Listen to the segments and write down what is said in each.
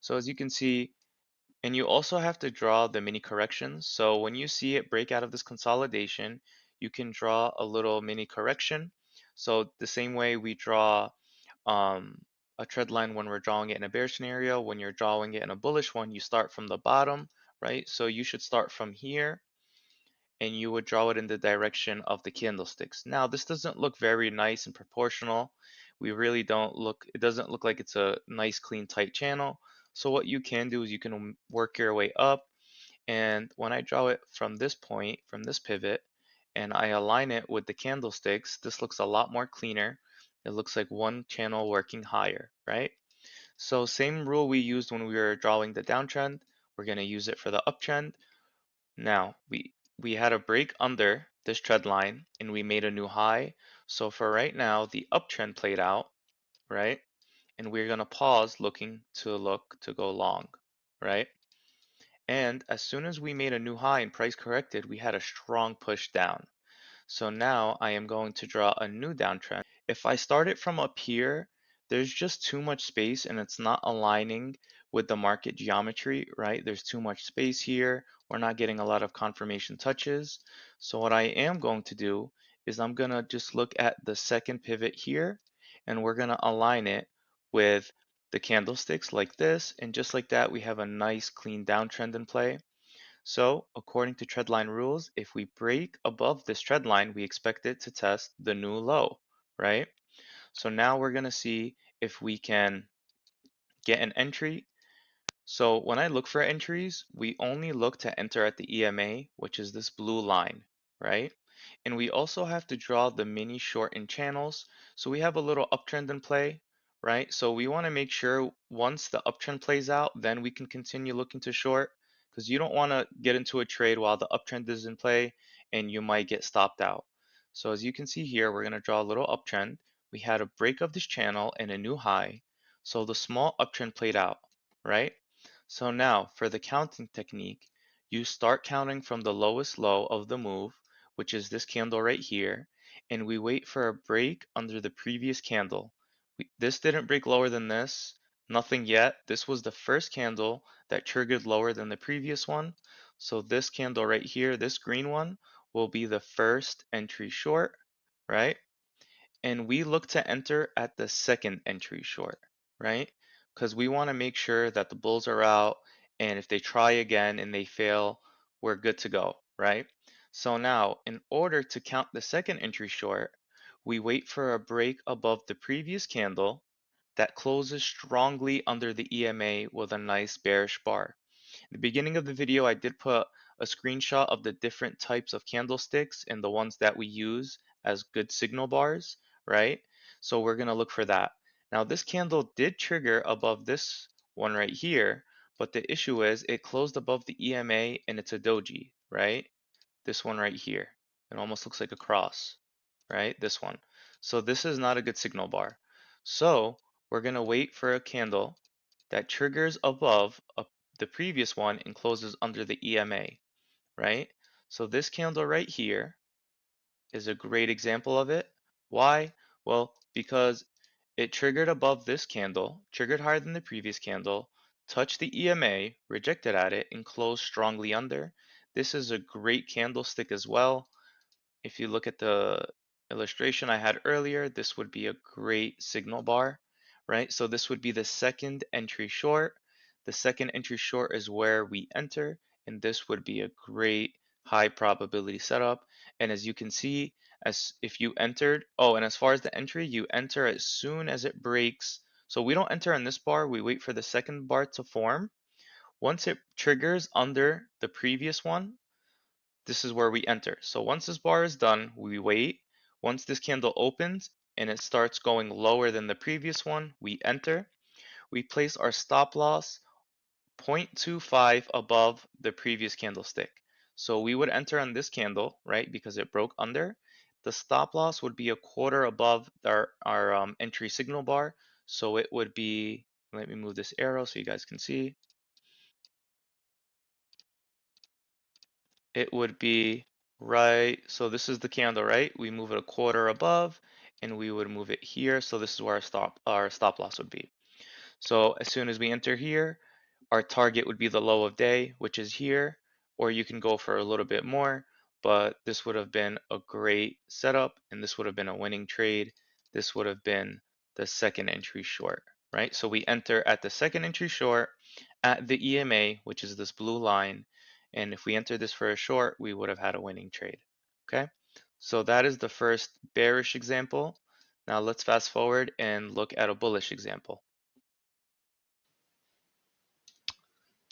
So as you can see, and you also have to draw the mini corrections. So when you see it break out of this consolidation, you can draw a little mini correction. So the same way we draw um, a trend line when we're drawing it in a bear scenario, when you're drawing it in a bullish one, you start from the bottom, right? So you should start from here and you would draw it in the direction of the candlesticks. Now, this doesn't look very nice and proportional. We really don't look, it doesn't look like it's a nice, clean, tight channel. So what you can do is you can work your way up. And when I draw it from this point, from this pivot, and I align it with the candlesticks, this looks a lot more cleaner. It looks like one channel working higher, right? So same rule we used when we were drawing the downtrend, we're going to use it for the uptrend. Now, we had a break under this trend line and we made a new high. So for right now, the uptrend played out, right? And we're going to pause looking to go long, right? And as soon as we made a new high and price corrected, we had a strong push down. So now I am going to draw a new downtrend. If I start it from up here, there's just too much space and it's not aligning with the market geometry, right? There's too much space here. We're not getting a lot of confirmation touches. So what I am going to do is I'm gonna just look at the second pivot here and we're gonna align it with the candlesticks like this. And just like that, we have a nice clean downtrend in play. So, according to trendline rules, if we break above this trendline, we expect it to test the new low, right? So now we're going to see if we can get an entry. So when I look for entries, we only look to enter at the EMA, which is this blue line, right? And we also have to draw the mini short in channels. So we have a little uptrend in play, right? So we want to make sure once the uptrend plays out, then we can continue looking to short because you don't want to get into a trade while the uptrend is in play and you might get stopped out. So as you can see here, we're going to draw a little uptrend. We had a break of this channel and a new high. So the small uptrend played out, right? So now for the counting technique, you start counting from the lowest low of the move, which is this candle right here, and we wait for a break under the previous candle. This didn't break lower than this, nothing yet. This was the first candle that triggered lower than the previous one. So this candle right here, this green one, will be the first entry short, right? And we look to enter at the second entry short, right? Because we want to make sure that the bulls are out, and if they try again and they fail, we're good to go, right? So now, in order to count the second entry short, we wait for a break above the previous candle that closes strongly under the EMA with a nice bearish bar. In the beginning of the video, I did put a screenshot of the different types of candlesticks and the ones that we use as good signal bars, right? So we're going to look for that. Now, this candle did trigger above this one right here, but the issue is it closed above the EMA and it's a doji, right? This one right here. It almost looks like a cross, right? This one. So this is not a good signal bar. So we're going to wait for a candle that triggers above the previous one and closes under the EMA, right? So this candle right here is a great example of it. Why? Well, because it triggered above this candle, triggered higher than the previous candle, touched the EMA, rejected at it, and closed strongly under. This is a great candlestick as well. If you look at the illustration I had earlier, this would be a great signal bar, right? So this would be the second entry short. The second entry short is where we enter, and this would be a great high probability setup. And as you can see, as if you entered, oh, and as far as the entry, you enter as soon as it breaks. So we don't enter on this bar, we wait for the second bar to form. Once it triggers under the previous one, this is where we enter. So once this bar is done, we wait. Once this candle opens and it starts going lower than the previous one, we enter. We place our stop loss 0.25 above the previous candlestick. So we would enter on this candle, right, because it broke under. The stop loss would be a quarter above our entry signal bar. So it would be, let me move this arrow so you guys can see. It would be right, so this is the candle, right? We move it a quarter above and we would move it here. So this is where our stop loss would be. So as soon as we enter here, Our target would be the low of day, which is here, or you can go for a little bit more, but this would have been a great setup and this would have been a winning trade. This would have been the second entry short, right? So we enter at the second entry short at the EMA, which is this blue line. And if we enter this for a short, we would have had a winning trade, okay? So that is the first bearish example. Now let's fast forward and look at a bullish example.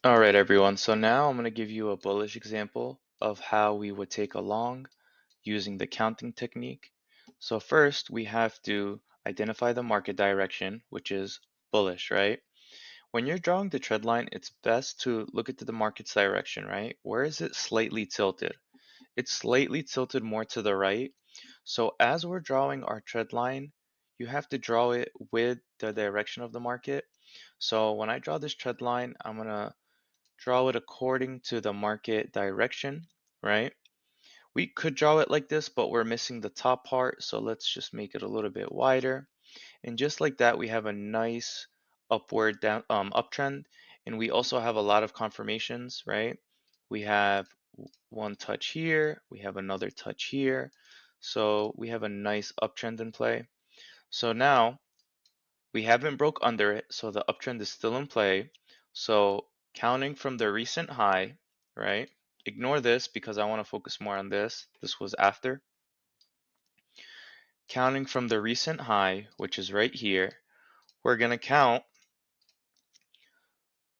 All right, everyone. So now I'm going to give you a bullish example of how we would take a long using the counting technique. So first, we have to identify the market direction, which is bullish, right? When you're drawing the trend line, it's best to look at the market's direction, right? Where is it slightly tilted? It's slightly tilted more to the right. So as we're drawing our trend line, you have to draw it with the direction of the market. So when I draw this trend line, I'm going to draw it according to the market direction, right? We could draw it like this, but we're missing the top part, so let's just make it a little bit wider. And just like that, we have a nice upward down uptrend, and we also have a lot of confirmations, right? We have one touch here, we have another touch here, so we have a nice uptrend in play. So now we haven't broke under it, so the uptrend is still in play. So counting from the recent high, right? Ignore this because I want to focus more on this. This was after. Counting from the recent high, which is right here, we're going to count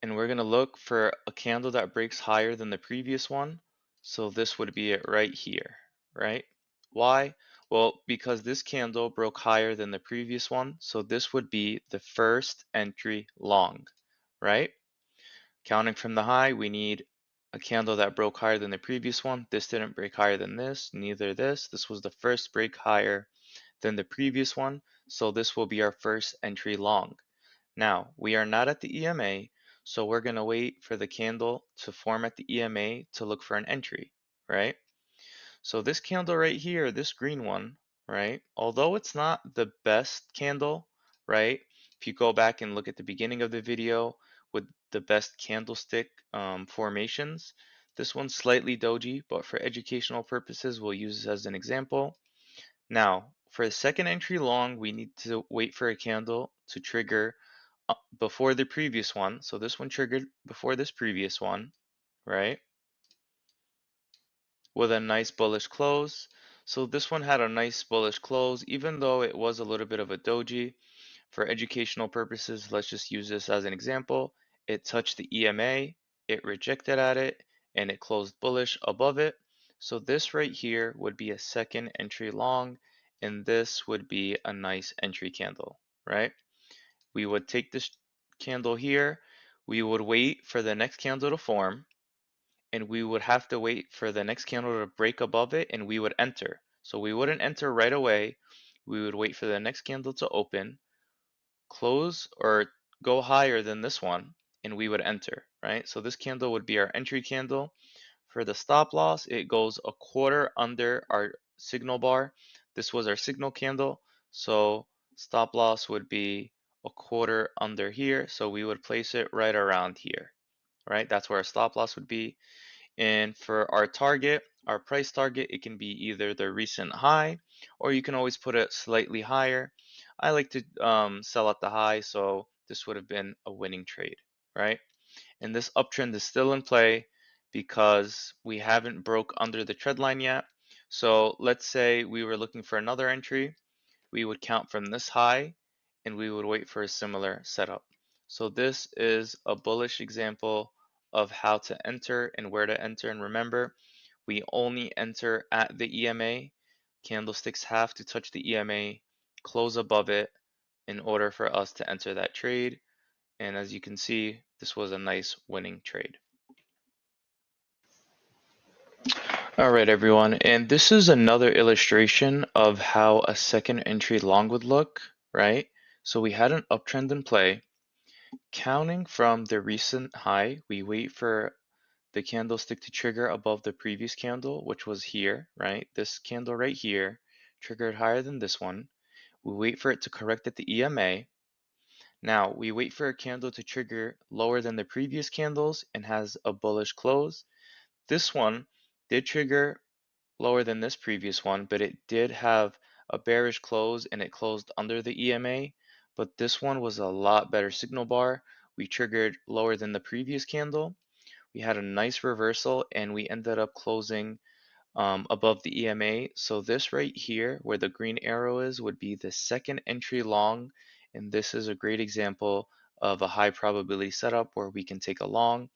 and we're going to look for a candle that breaks higher than the previous one. So this would be it right here, right? Why? Well, because this candle broke higher than the previous one, so this would be the first entry long, right? Counting from the high, we need a candle that broke higher than the previous one. This didn't break higher than this, neither this. This was the first break higher than the previous one, so this will be our first entry long. Now, we are not at the EMA, so we're going to wait for the candle to form at the EMA to look for an entry, right? So this candle right here, this green one, right? Although it's not the best candle, right? If you go back and look at the beginning of the video with the best candlestick formations, this one's slightly doji, but for educational purposes, we'll use this as an example. Now, for the second entry long, we need to wait for a candle to trigger before the previous one. So this one triggered before this previous one, right? With a nice bullish close. So this one had a nice bullish close, even though it was a little bit of a doji. For educational purposes, let's just use this as an example. It touched the EMA, it rejected at it, and it closed bullish above it. So this right here would be a second entry long, and this would be a nice entry candle, right? We would take this candle here, we would wait for the next candle to form, and we would have to wait for the next candle to break above it and we would enter. So we wouldn't enter right away. We would wait for the next candle to open, close or go higher than this one, and we would enter, right? So this candle would be our entry candle. For the stop loss, it goes a quarter under our signal bar. This was our signal candle. So stop loss would be a quarter under here. So we would place it right around here, right? That's where our stop loss would be. And for our target, our price target, it can be either the recent high or you can always put it slightly higher. I like to sell at the high, so this would have been a winning trade, right? And this uptrend is still in play because we haven't broke under the trend line yet. So let's say we were looking for another entry. We would count from this high and we would wait for a similar setup. So this is a bullish example of how to enter and where to enter. And remember, we only enter at the EMA. Candlesticks have to touch the EMA, close above it in order for us to enter that trade. And as you can see, this was a nice winning trade. All right, everyone, and this is another illustration of how a second entry long would look, right? So we had an uptrend in play. Counting from the recent high, we wait for the candlestick to trigger above the previous candle, which was here, right? This candle right here triggered higher than this one. We wait for it to correct at the EMA. Now, we wait for a candle to trigger lower than the previous candles and has a bullish close. This one did trigger lower than this previous one, but it did have a bearish close and it closed under the EMA. But this one was a lot better signal bar. We triggered lower than the previous candle. We had a nice reversal and we ended up closing above the EMA. So this right here, where the green arrow is, would be the second entry long. And this is a great example of a high probability setup where we can take a long.